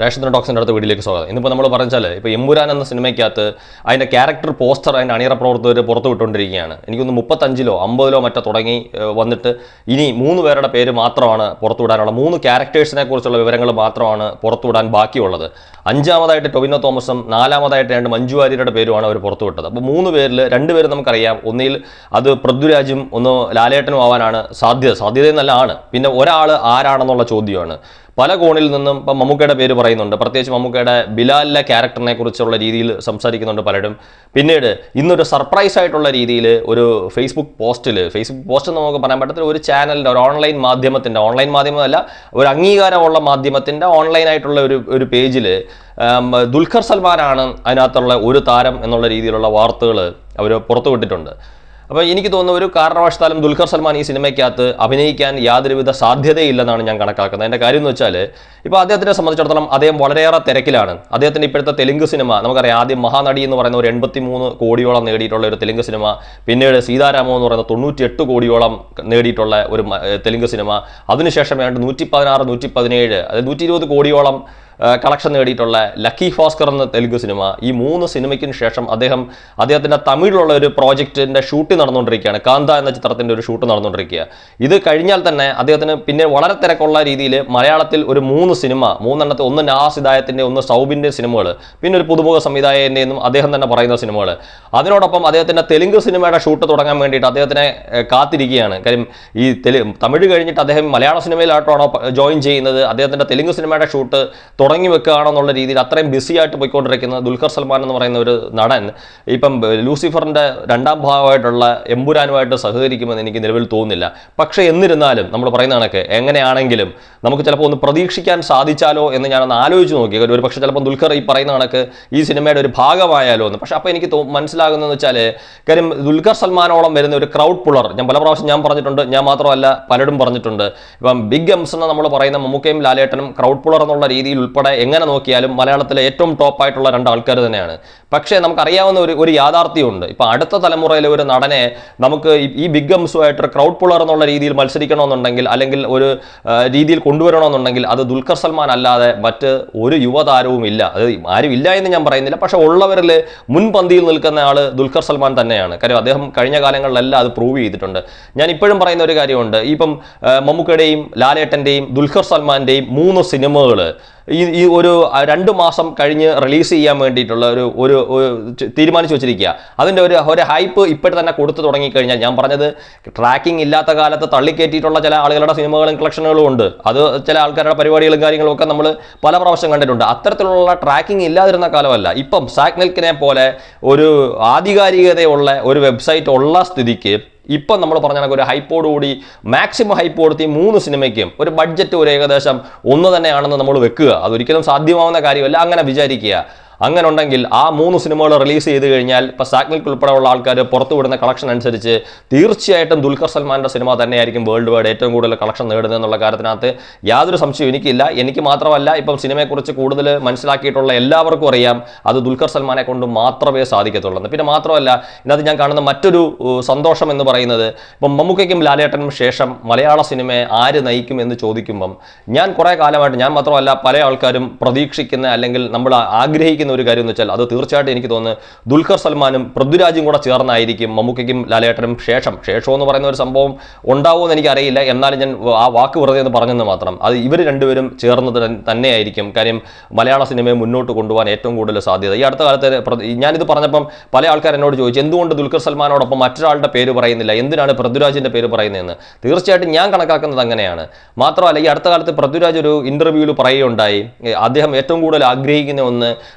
Ration ടോക്സിൻ്റെ അടുത്ത വീഡിയോയിലേക്ക് സ്വാഗതം. ഇന്നിപ്പോൾ നമ്മൾ പറഞ്ഞാൽ ഇപ്പോൾ എമ്പുരാൻ എന്ന സിനിമയ്ക്കകത്ത് അതിൻ്റെ ക്യാരക്ടർ പോസ്റ്റർ അതിൻ്റെ അണിയറ പ്രവർത്തകർ പുറത്തു വിട്ടുകൊണ്ടിരിക്കുകയാണ്. എനിക്കൊന്ന് 35ലോ 50ലോ മറ്റോ തുടങ്ങി വന്നിട്ട് ഇനി 3 പേരുടെ പേര് മാത്രമാണ് പുറത്തുവിടാനുള്ള, 3 ക്യാരക്ടേഴ്സിനെ കുറിച്ചുള്ള വിവരങ്ങൾ മാത്രമാണ് പുറത്തുവിടാൻ ബാക്കിയുള്ളത്. 5ാമതായിട്ട് ടൊവിനോ തോമസും 4ാമതായിട്ട് 2 മഞ്ജു വാര്യരുടെ പേരുമാണ് അവർ പുറത്തുവിട്ടത്. അപ്പോൾ 3 പേരിൽ 2 പേര് നമുക്കറിയാം. ഒന്നിൽ അത് പൃഥ്വിരാജും ഒന്ന് ലാലേട്ടനും ആവാനാണ് സാധ്യതയെന്നല്ല ആണ്. പിന്നെ ഒരാൾ ആരാണെന്നുള്ള ചോദ്യമാണ്. പല കോണിൽ നിന്നും ഇപ്പം മമ്മൂക്കയുടെ പേര് പറയുന്നുണ്ട്. പ്രത്യേകിച്ച് മമ്മൂക്കയുടെ ബിലാലിലെ ക്യാരക്ടറിനെ കുറിച്ചുള്ള രീതിയിൽ സംസാരിക്കുന്നുണ്ട് പലരും. പിന്നീട് ഇന്നൊരു സർപ്രൈസ് ആയിട്ടുള്ള രീതിയിൽ ഒരു ഫേസ്ബുക്ക് പോസ്റ്റ് നമുക്ക് പറയാൻ പറ്റത്തില്ല, ഒരു ചാനലിൻ്റെ ഒരു ഓൺലൈൻ മാധ്യമമല്ല, ഒരു അംഗീകാരമുള്ള മാധ്യമത്തിൻ്റെ ഓൺലൈനായിട്ടുള്ള ഒരു പേജിൽ ദുൽഖർ സൽമാനാണ് അതിനകത്തുള്ള ഒരു താരം എന്നുള്ള രീതിയിലുള്ള വാർത്തകൾ അവർ പുറത്തുവിട്ടിട്ടുണ്ട്. അപ്പോൾ എനിക്ക് തോന്നുന്ന ഒരു കാരണവശാലും ദുൽഖർ സൽമാൻ ഈ സിനിമയ്ക്കകത്ത് അഭിനയിക്കാൻ യാതൊരുവിധ സാധ്യതയില്ലെന്നാണ് ഞാൻ കണക്കാക്കുന്നത്. അതിൻ്റെ കാര്യം എന്ന് വെച്ചാൽ ഇപ്പോൾ അദ്ദേഹത്തിനെ സംബന്ധിച്ചിടത്തോളം അദ്ദേഹം വളരെയേറെ തിരക്കിലാണ്. അദ്ദേഹത്തിൻ്റെ ഇപ്പോഴത്തെ തെലുങ്ക് സിനിമ നമുക്കറിയാം. ആദ്യം മഹാനടി എന്ന് പറയുന്ന ഒരു 83 കോടിയോളം നേടിയിട്ടുള്ള ഒരു തെലുങ്ക് സിനിമ, പിന്നീട് സീതാരാമം എന്ന് പറയുന്ന 98 കോടിയോളം നേടിയിട്ടുള്ള ഒരു തെലുങ്ക് സിനിമ, അതിനുശേഷം വേണ്ട 116, 117, അതായത് 120 കോടിയോളം കളക്ഷൻ നേടിയിട്ടുള്ള ലക്കി ഭാസ്കർ എന്ന തെലുങ്ക് സിനിമ. ഈ 3 സിനിമയ്ക്കിന് ശേഷം അദ്ദേഹത്തിൻ്റെ തമിഴിലുള്ള ഒരു പ്രോജക്റ്റിൻ്റെ ഷൂട്ട് നടന്നുകൊണ്ടിരിക്കുകയാണ്. കാന്ത എന്ന ചിത്രത്തിൻ്റെ ഒരു ഷൂട്ട് നടന്നുകൊണ്ടിരിക്കുക. ഇത് കഴിഞ്ഞാൽ തന്നെ അദ്ദേഹത്തിന് പിന്നെ വളരെ തിരക്കുള്ള രീതിയിൽ മലയാളത്തിൽ ഒരു 3 സിനിമ, 3 ഒന്ന് നാസ് ഹിദായത്തിൻ്റെ, ഒന്ന് സൗബിൻ്റെ സിനിമകൾ, പിന്നെ ഒരു പുതുമുഖ സംവിധായകൻ്റെയും അദ്ദേഹം തന്നെ പറയുന്ന സിനിമകൾ. അതിനോടൊപ്പം അദ്ദേഹത്തിൻ്റെ തെലുങ്ക് സിനിമയുടെ ഷൂട്ട് തുടങ്ങാൻ വേണ്ടിയിട്ട് അദ്ദേഹത്തിനെ കാത്തിരിക്കുകയാണ്. കാര്യം ഈ തമിഴ് കഴിഞ്ഞിട്ട് അദ്ദേഹം മലയാള സിനിമയിലായിട്ടാണോ ജോയിൻ ചെയ്യുന്നത്, അദ്ദേഹത്തിൻ്റെ തെലുങ്ക് സിനിമയുടെ ഷൂട്ട് തുടങ്ങി വെക്കുകയാണെന്നുള്ള രീതിയിൽ അത്രയും ബിസി ആയിട്ട് പോയിക്കൊണ്ടിരിക്കുന്ന ദുൽഖർ സൽമാൻ എന്ന് പറയുന്ന ഒരു നടൻ ഇപ്പം ലൂസിഫറിൻ്റെ 2ാം ഭാഗമായിട്ടുള്ള എമ്പുരാനുമായിട്ട് സഹകരിക്കുമെന്ന് എനിക്ക് നിലവിൽ തോന്നുന്നില്ല. പക്ഷേ എന്നിരുന്നാലും നമ്മൾ പറയുന്ന കണക്ക് എങ്ങനെയാണെങ്കിലും നമുക്ക് ചിലപ്പോൾ ഒന്ന് പ്രതീക്ഷിക്കാൻ സാധിച്ചാലോ എന്ന് ഞാനൊന്ന് ആലോചിച്ച് നോക്കി. ഒരു പക്ഷേ ചിലപ്പോൾ ദുൽഖർ ഈ പറയുന്ന കണക്ക് ഈ സിനിമയുടെ ഒരു ഭാഗമായാലോ എന്ന്. പക്ഷേ അപ്പോൾ എനിക്ക് മനസ്സിലാകുന്നതെന്ന് വെച്ചാൽ കാര്യം ദുൽഖർ സൽമാനോളം വരുന്ന ഒരു ക്രൗഡ് പുള്ളർ ഞാൻ പല പ്രാവശ്യം പറഞ്ഞിട്ടുണ്ട്, ഞാൻ മാത്രമല്ല പലരും പറഞ്ഞിട്ടുണ്ട്. ഇപ്പം ബിഗ് എംസ് എന്ന് നമ്മൾ പറയുന്ന മമ്മൂക്കയും ലാലേട്ടനും ക്രൗഡ് പുള്ളർ എന്നുള്ള രീതിയിൽ ഉൾപ്പെടെ എങ്ങനെ നോക്കിയാലും മലയാളത്തിലെ ഏറ്റവും ടോപ്പായിട്ടുള്ള 2 ആൾക്കാർ തന്നെയാണ്. പക്ഷേ നമുക്കറിയാവുന്ന ഒരു യാഥാർത്ഥ്യമുണ്ട്. ഇപ്പം അടുത്ത തലമുറയിലെ ഒരു നടനെ നമുക്ക് ഈ ബിഗ് എംസുമായിട്ട് ക്രൗഡ് പുള്ളർ എന്നുള്ള രീതിയിൽ മത്സരിക്കണമെന്നുണ്ടെങ്കിൽ, അല്ലെങ്കിൽ ഒരു രീതിയിൽ കൊണ്ടുവരണമെന്നുണ്ടെങ്കിൽ അത് ദുൽഖർ സൽമാൻ അല്ലാതെ മറ്റ് ഒരു യുവതാരവും ഇല്ല. അത് ആരും ഇല്ല എന്ന് ഞാൻ പറയുന്നില്ല, പക്ഷേ ഉള്ളവരിൽ മുൻപന്തിയിൽ നിൽക്കുന്ന ആൾ ദുൽഖർ സൽമാൻ തന്നെയാണ്. കാര്യം അദ്ദേഹം കഴിഞ്ഞ കാലങ്ങളിലെല്ലാം അത് പ്രൂവ് ചെയ്തിട്ടുണ്ട്. ഞാൻ ഇപ്പോഴും പറയുന്ന ഒരു കാര്യമുണ്ട്. ഇപ്പം മമ്മൂക്കയുടെയും ലാലേട്ടൻ്റെയും ദുൽഖർ സൽമാൻ്റെയും 3 സിനിമകൾ ഈ ഒരു 2 മാസം കഴിഞ്ഞ് റിലീസ് ചെയ്യാൻ വേണ്ടിയിട്ടുള്ള ഒരു തീരുമാനിച്ചു വെച്ചിരിക്കുക. അതിൻ്റെ ഒരു ഹൈപ്പ് ഇപ്പോഴും തന്നെ കൊടുത്തു തുടങ്ങിക്കഴിഞ്ഞാൽ, ഞാൻ പറഞ്ഞത് ട്രാക്കിംഗ് ഇല്ലാത്ത കാലത്ത് തള്ളിക്കയറ്റിയിട്ടുള്ള ചില ആളുകളുടെ സിനിമകളും കളക്ഷനുകളും ഉണ്ട്. അത് ചില ആൾക്കാരുടെ പരിപാടികളും കാര്യങ്ങളും ഒക്കെ നമ്മൾ പല പ്രാവശ്യം കണ്ടിട്ടുണ്ട്. അത്തരത്തിലുള്ള ട്രാക്കിംഗ് ഇല്ലാതിരുന്ന കാലമല്ല. ഇപ്പം സാഗ്നെൽക്കിനെ പോലെ ഒരു ആധികാരികതയുള്ള ഒരു വെബ്സൈറ്റ് ഉള്ള സ്ഥിതിക്ക് ഇപ്പം നമ്മൾ പറഞ്ഞ ഒരു ഹൈപ്പോടുകൂടി മാക്സിമം ഹൈപ്പ് കൊടുത്ത് ഈ 3 സിനിമയ്ക്കും ഒരു ബഡ്ജറ്റ് ഒരു ഏകദേശം ഒന്ന് തന്നെയാണെന്ന് നമ്മൾ വെക്കുക. അതൊരിക്കലും സാധ്യമാവുന്ന കാര്യമല്ല, അങ്ങനെ വിചാരിക്കുക. അങ്ങനെ ഉണ്ടെങ്കിൽ ആ 3 സിനിമകൾ റിലീസ് ചെയ്ത് കഴിഞ്ഞാൽ ഇപ്പോൾ സാഗ്നിൽക്ക് ഉൾപ്പെടെയുള്ള ആൾക്കാർ പുറത്തുവിടുന്ന കളക്ഷൻ അനുസരിച്ച് തീർച്ചയായിട്ടും ദുൽഖർ സൽമാൻ്റെ സിനിമ തന്നെയായിരിക്കും വേൾഡ് വൈഡ് ഏറ്റവും കൂടുതൽ കളക്ഷൻ നേടുന്നത് എന്നുള്ള കാര്യത്തിനകത്ത് യാതൊരു സംശയവും എനിക്കില്ല. എനിക്ക് മാത്രമല്ല, ഇപ്പം സിനിമയെക്കുറിച്ച് കൂടുതൽ മനസ്സിലാക്കിയിട്ടുള്ള എല്ലാവർക്കും അറിയാം അത് ദുൽഖർ സൽമാനെ കൊണ്ട് മാത്രമേ സാധിക്കത്തുള്ളൂ. പിന്നെ മാത്രമല്ല, ഇതിനകത്ത് ഞാൻ കാണുന്ന മറ്റൊരു സന്തോഷം എന്ന് പറയുന്നത്, ഇപ്പം മമ്മൂക്കയ്ക്കും ലാലേട്ടനും ശേഷം മലയാള സിനിമയെ ആര് നയിക്കും എന്ന് ചോദിക്കുമ്പം ഞാൻ കുറേ കാലമായിട്ട്, ഞാൻ മാത്രമല്ല പല ആൾക്കാരും പ്രതീക്ഷിക്കുന്ന അല്ലെങ്കിൽ നമ്മൾ ആഗ്രഹിക്കുന്ന ഒരു കാര്യം എന്ന് വെച്ചാൽ അത് തീർച്ചയായിട്ടും എനിക്ക് തോന്നുന്നു ദുൽഖർ സൽമാനും പൃഥ്വിരാജും കൂടെ ചേർന്നായിരിക്കും മമ്മൂക്കയ്ക്കും ലാലേട്ടനും ശേഷം എന്ന് പറയുന്ന ഒരു സംഭവം ഉണ്ടാവുമെന്ന് എനിക്കറിയില്ല. എന്നാലും ഞാൻ ആ വാക്ക് വെറുതെ എന്ന് പറഞ്ഞെന്ന് മാത്രം. അത് ഇവർ 2 പേരും ചേർന്നത് തന്നെയായിരിക്കും. കാര്യം മലയാള സിനിമയെ മുന്നോട്ട് കൊണ്ടുപോകാൻ ഏറ്റവും കൂടുതൽ സാധ്യത. ഈ അടുത്ത കാലത്ത് ഞാനിത് പറഞ്ഞപ്പം പല ആൾക്കാർ എന്നോട് ചോദിച്ചു, എന്തുകൊണ്ട് ദുൽഖർ സൽമാനോടൊപ്പം മറ്റൊരാളുടെ പേര് പറയുന്നില്ല, എന്തിനാണ് പൃഥ്വിരാജിൻ്റെ പേര് പറയുന്നതെന്ന്. തീർച്ചയായിട്ടും ഞാൻ കണക്കാക്കുന്നത് അങ്ങനെയാണ്. മാത്രമല്ല, ഈ അടുത്ത കാലത്ത് പൃഥ്വിരാജ് ഒരു ഇൻ്റർവ്യൂവിൽ പറയുകയുണ്ടായി, അദ്ദേഹം ഏറ്റവും കൂടുതൽ ആഗ്രഹിക്കുന്ന ഒന്ന്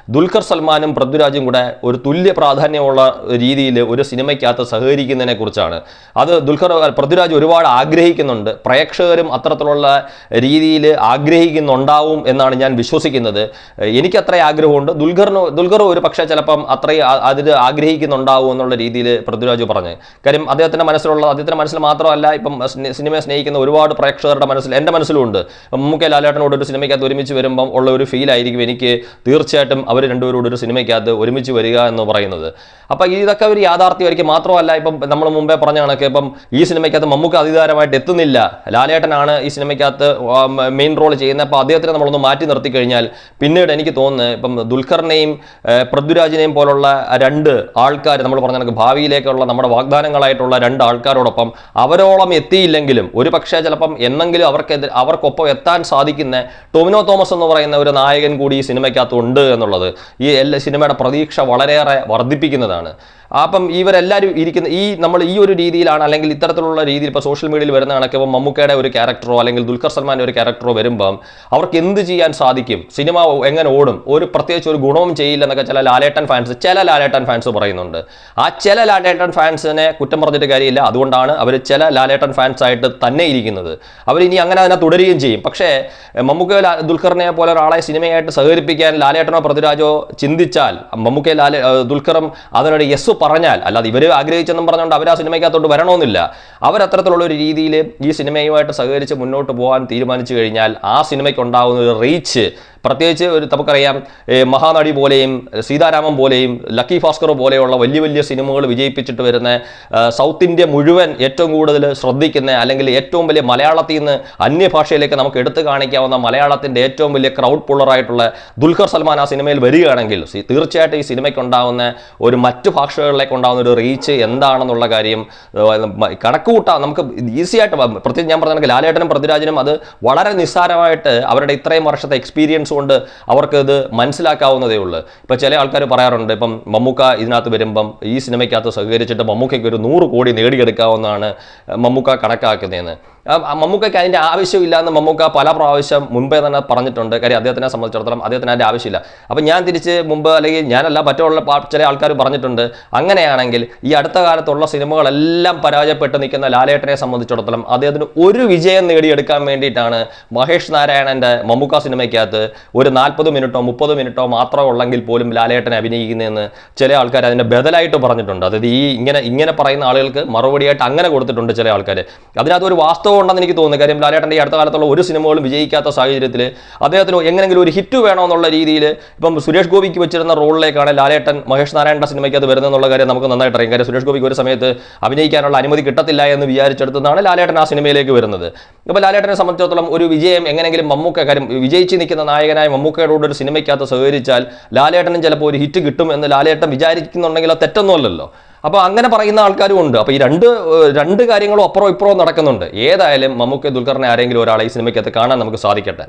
ദുൽഖർ സൽമാനും പൃഥ്വിരാജും കൂടെ ഒരു തുല്യ പ്രാധാന്യമുള്ള രീതിയിൽ ഒരു സിനിമയ്ക്കകത്ത് സഹകരിക്കുന്നതിനെ കുറിച്ചാണ്. അത് പൃഥ്വിരാജ് ഒരുപാട് ആഗ്രഹിക്കുന്നുണ്ട്, പ്രേക്ഷകരും അത്തരത്തിലുള്ള രീതിയിൽ ആഗ്രഹിക്കുന്നുണ്ടാവും എന്നാണ് ഞാൻ വിശ്വസിക്കുന്നത്. എനിക്കത്ര ആഗ്രഹമുണ്ട്. ദുൽഖർ ഒരു പക്ഷേ ചിലപ്പം അത്രയും അതിൽ ആഗ്രഹിക്കുന്നുണ്ടാവും എന്നുള്ള രീതിയിൽ പൃഥ്വിരാജ് പറഞ്ഞു. കാര്യം അദ്ദേഹത്തിൻ്റെ മനസ്സിൽ മാത്രമല്ല, ഇപ്പം സിനിമയെ സ്നേഹിക്കുന്ന ഒരുപാട് പ്രേക്ഷകരുടെ മനസ്സിൽ, എൻ്റെ മനസ്സിലുണ്ട്. മമ്മൂക്ക ലാലേട്ടനോട് ഒരു സിനിമയ്ക്കകത്ത് ഒരുമിച്ച് വരുമ്പം ഉള്ള ഒരു ഫീൽ ആയിരിക്കും എനിക്ക് തീർച്ചയായിട്ടും അവർ രണ്ടുപേരോട് ഒരു സിനിമയ്ക്കകത്ത് ഒരുമിച്ച് വരിക എന്ന് പറയുന്നത്. അപ്പം ഇതൊക്കെ ഒരു യാഥാർത്ഥ്യമായിരിക്കും. മാത്രമല്ല ഇപ്പം നമ്മൾ മുമ്പേ പറഞ്ഞ കണക്ക് ഇപ്പം ഈ സിനിമയ്ക്കകത്ത് മമ്മൂക്ക അധികാരമായിട്ട് എത്തുന്നില്ല, ലാലേട്ടനാണ് ഈ സിനിമയ്ക്കകത്ത് മെയിൻ റോൾ ചെയ്യുന്നത്. അപ്പോൾ അദ്ദേഹത്തിനെ നമ്മളൊന്ന് മാറ്റി നിർത്തി കഴിഞ്ഞാൽ പിന്നീട് എനിക്ക് തോന്നുന്നത് ഇപ്പം ദുൽഖറിനെയും പൃഥ്വിരാജിനെയും പോലുള്ള രണ്ട് ആൾക്കാർ നമ്മൾ പറഞ്ഞ കണക്ക് ഭാവിയിലേക്കുള്ള നമ്മുടെ വാഗ്ദാനങ്ങളായിട്ടുള്ള രണ്ട് ആൾക്കാരോടൊപ്പം അവരോളം എത്തിയില്ലെങ്കിലും ഒരു പക്ഷേ ചിലപ്പം എന്നെങ്കിലും അവർക്കൊപ്പം എത്താൻ സാധിക്കുന്ന ടൊവിനോ തോമസ് എന്ന് പറയുന്ന ഒരു നായകൻ കൂടി ഈ സിനിമയ്ക്കകത്ത് ഉണ്ട് എന്നുള്ളത് ഈ സിനിമയുടെ പ്രതീക്ഷ വളരെയേറെ വർദ്ധിപ്പിക്കുന്നതാണ്. അപ്പം ഇവരെല്ലാവരും നമ്മൾ ഈ ഒരു രീതിയിലാണ്, അല്ലെങ്കിൽ ഇത്തരത്തിലുള്ള രീതിയിൽ ഇപ്പോൾ സോഷ്യൽ മീഡിയയിൽ വരുന്ന കണക്ക് ഇപ്പം മമ്മൂക്കയുടെ ഒരു ക്യാരക്ടറോ അല്ലെങ്കിൽ ദുൽഖർ സൽമാൻ്റെ ഒരു ക്യാരക്ടറോ വരുമ്പം അവർക്ക് എന്ത് ചെയ്യാൻ സാധിക്കും, സിനിമ എങ്ങനെ ഓടും, പ്രത്യേകിച്ച് ഒരു ഗുണവും ചെയ്യില്ലെന്നൊക്കെ ചില ലാലേട്ടൻ ഫാൻസ് പറയുന്നുണ്ട്. ആ ചില ലാലേട്ടൻ ഫാൻസിനെ കുറ്റം പറഞ്ഞിട്ട് കാര്യമില്ല. അതുകൊണ്ടാണ് അവർ ചില ലാലേട്ടൻ ഫാൻസ് ആയിട്ട് തന്നെ ഇരിക്കുന്നത്. അവരിനി അങ്ങനെ അതിനെ തുടരുകയും ചെയ്യും. പക്ഷേ മമ്മൂക്ക ദുൽഖറിനെ പോലെ ഒരാളെ സിനിമയായിട്ട് സഹകരിപ്പിക്കാൻ ലാലേട്ടനോ പൃഥ്വിരാജോ ചിന്തിച്ചാൽ മമ്മൂക്ക ദുൽഖറും അതിനൊരു യെസ് പറഞ്ഞാൽ, അല്ലാതെ ഇവർ ആഗ്രഹിച്ചെന്നും പറഞ്ഞുകൊണ്ട് അവർ ആ സിനിമയ്ക്കകത്തോട്ട് വരണമെന്നില്ല. അവരത്തരത്തിലുള്ള ഒരു രീതിയിൽ ഈ സിനിമയുമായിട്ട് സഹകരിച്ച് മുന്നോട്ട് പോകാൻ തീരുമാനിച്ചു കഴിഞ്ഞാൽ ആ സിനിമയ്ക്ക് ഉണ്ടാകുന്ന ഒരു റീച്ച്, പ്രത്യേകിച്ച് നമുക്കറിയാം മഹാനടി പോലെയും സീതാരാമൻ പോലെയും ലക്കി ഭാസ്കർ പോലെയുള്ള വലിയ വലിയ സിനിമകൾ വിജയിപ്പിച്ചിട്ട് വരുന്ന സൗത്ത് ഇന്ത്യ മുഴുവൻ ഏറ്റവും കൂടുതൽ ശ്രദ്ധിക്കുന്ന, അല്ലെങ്കിൽ ഏറ്റവും വലിയ മലയാളത്തിൽ നിന്ന് അന്യഭാഷയിലേക്ക് നമുക്ക് എടുത്തു കാണിക്കാവുന്ന മലയാളത്തിൻ്റെ ഏറ്റവും വലിയ ക്രൗഡ് പുള്ളറായിട്ടുള്ള ദുൽഖർ സൽമാൻ ആ സിനിമയിൽ വരികയാണെങ്കിൽ തീർച്ചയായിട്ടും ഈ സിനിമയ്ക്ക് ഉണ്ടാകുന്ന ഒരു മറ്റു ഭാഷകളിലേക്ക് ഉണ്ടാകുന്ന ഒരു റീച്ച് എന്താണെന്നുള്ള കാര്യം കണക്ക് കൂട്ടാം. നമുക്ക് ഈസി ആയിട്ട്, പ്രത്യേകിച്ച് ഞാൻ പറഞ്ഞ ലാലേട്ടനും പൃഥ്വിരാജിനും അത് വളരെ നിസ്സാരമായിട്ട് അവരുടെ ഇത്രയും വർഷത്തെ എക്സ്പീരിയൻസ് കൊണ്ട് അവർക്ക് ഇത് മനസ്സിലാക്കാവുന്നതേ ഉള്ളൂ. ഇപ്പം ചില ആൾക്കാർ പറയാറുണ്ട് ഇപ്പം മമ്മൂക്ക ഇതിനകത്ത് വരുമ്പം ഈ സിനിമയ്ക്കകത്ത് സഹകരിച്ചിട്ട് മമ്മൂക്കയ്ക്ക് ഒരു 100 കോടി നേടിയെടുക്കാവുന്നതാണ് മമ്മൂക്ക കണക്കാക്കുന്നതെന്ന്. മമ്മൂക്കയ്ക്ക് അതിൻ്റെ ആവശ്യമില്ല എന്ന് മമ്മൂക്ക പല പ്രാവശ്യം മുൻപേ തന്നെ പറഞ്ഞിട്ടുണ്ട്. കാര്യം അദ്ദേഹത്തിനെ സംബന്ധിച്ചിടത്തോളം അദ്ദേഹത്തിന് അതിൻ്റെ ആവശ്യമില്ല. അപ്പം ഞാൻ തിരിച്ച് മുമ്പ്, അല്ലെങ്കിൽ ഞാനല്ല മറ്റുള്ള ചില ആൾക്കാർ പറഞ്ഞിട്ടുണ്ട്, അങ്ങനെയാണെങ്കിൽ ഈ അടുത്ത കാലത്തുള്ള സിനിമകളെല്ലാം പരാജയപ്പെട്ട് നിൽക്കുന്ന ലാലേട്ടനെ സംബന്ധിച്ചിടത്തോളം അദ്ദേഹത്തിന് ഒരു വിജയം നേടിയെടുക്കാൻ വേണ്ടിയിട്ടാണ് മഹേഷ് നാരായണൻ്റെ മമ്മൂക്ക സിനിമയ്ക്കകത്ത് ഒരു 40 മിനിറ്റോ 30 മിനിറ്റോ മാത്രമേ ഉള്ളെങ്കിൽ പോലും ലാലേട്ടനെ അഭിനയിക്കുന്നതെന്ന് ചില ആൾക്കാർ അതിൻ്റെ ബദലായിട്ട് പറഞ്ഞിട്ടുണ്ട്. അതായത് ഇങ്ങനെ പറയുന്ന ആളുകൾക്ക് മറുപടിയായിട്ട് അങ്ങനെ കൊടുത്തിട്ടുണ്ട് ചില ആൾക്കാർ. അതിനകത്ത് ഒരു വാസ്തവം ഉണ്ടെന്ന് എനിക്ക് തോന്നുന്നു. കാര്യം ലാലേട്ടൻ്റെ ഈ അടുത്ത കാലത്തുള്ള ഒരു സിനിമകളും വിജയിക്കാത്ത സാഹചര്യത്തിൽ അദ്ദേഹത്തിന് എങ്ങനെങ്കിലും ഒരു ഹിറ്റ് വേണമെന്നുള്ള രീതിയിൽ ഇപ്പം സുരേഷ് ഗോപിക്ക് വെച്ചിരുന്ന റോളിലേക്കാണ് ലാലേട്ടൻ മഹേഷ് നാരായണൻ്റെ സിനിമയ്ക്ക് അത് വരുന്നതെന്നുള്ള കാര്യം നമുക്ക് നന്നായിട്ട് അറിയാം. കാര്യം സുരേഷ് ഗോപിക്ക് ഒരു സമയത്ത് അഭിനയിക്കാനുള്ള അനുമതി കിട്ടത്തില്ല എന്ന് വിചാരിച്ചെടുത്തതാണ് ലാലേട്ടൻ ആ സിനിമയിലേക്ക് വരുന്നത്. അപ്പോൾ ലാലേട്ടനെ സംബന്ധിച്ചിടത്തോളം ഒരു വിജയം എങ്ങനെങ്കിലും മമ്മൂക്ക, കാര്യം വിജയിച്ച് നിൽക്കുന്ന നായകനായ മമ്മൂക്കയോട് ഒരു സിനിമയ്ക്കകത്ത് സഹകരിച്ചാൽ ലാലേട്ടനും ചിലപ്പോൾ ഒരു ഹിറ്റ് കിട്ടും എന്ന് ലാലേട്ടൻ വിചാരിക്കുന്നുണ്ടെങ്കിൽ അത് തെറ്റൊന്നുമല്ലല്ലോ. അപ്പോൾ അങ്ങനെ പറയുന്ന ആൾക്കാരും ഉണ്ട്. അപ്പോൾ ഈ രണ്ട് കാര്യങ്ങളും അപ്പുറവും ഇപ്പുറവും നടക്കുന്നുണ്ട്. ഏതായാലും മമ്മൂക്ക ദുൽഖറിനെ ആരെങ്കിലും ഒരാളെ ഈ സിനിമയ്ക്കകത്ത് കാണാൻ നമുക്ക് സാധിക്കട്ടെ.